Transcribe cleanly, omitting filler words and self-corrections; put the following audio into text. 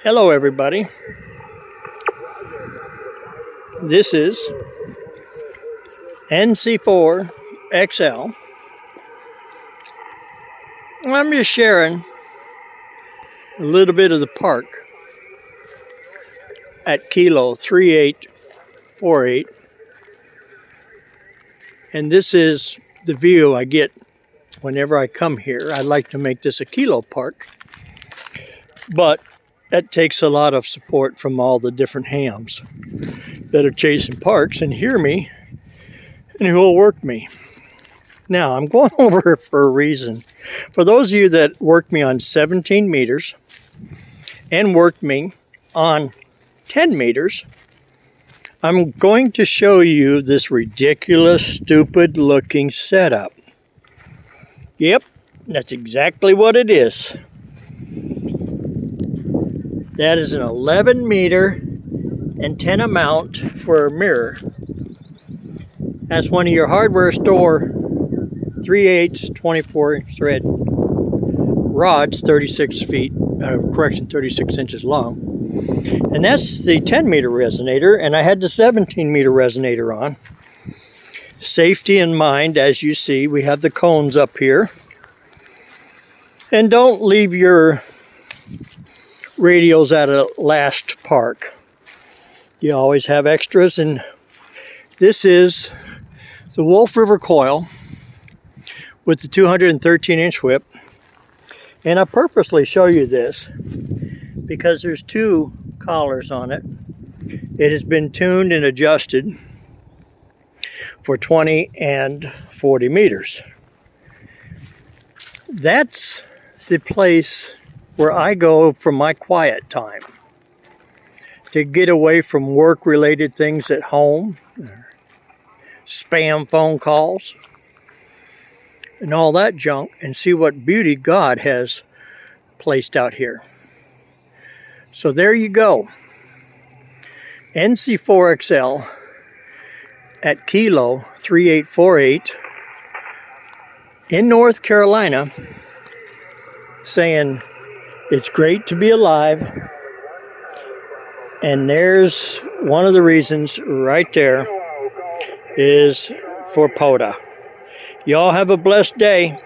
Hello everybody, this is NC4XL. I'm just sharing a little bit of the park at Kilo 3848, and this is the view I get whenever I come here. I'd like to make this a Kilo park, but that takes a lot of support from all the different hams that are chasing parks and hear me and who will work me. Now, I'm going over it for a reason. For those of you that worked me on 17 meters and worked me on 10 meters, I'm going to show you this ridiculous, stupid looking setup. Yep, that's exactly what it is. That is an 11 meter antenna mount for a mirror. That's one of your hardware store 3/8 24 thread rods, 36 inches long. And that's the 10 meter resonator, and I had the 17 meter resonator on. Safety in mind, as you see, we have the cones up here. And don't leave your radios at a last park. You always have extras, and this is the Wolf River coil with the 213-inch whip. And I purposely show you this because there's two collars on it. It has been tuned and adjusted for 20 and 40 meters. That's the place where I go for my quiet time, to get away from work-related things at home, spam phone calls, and all that junk, and see what beauty God has placed out here. So there you go. NC4XL at Kilo 3848 in North Carolina, saying it's great to be alive. And there's one of the reasons right there is for POTA. Y'all have a blessed day.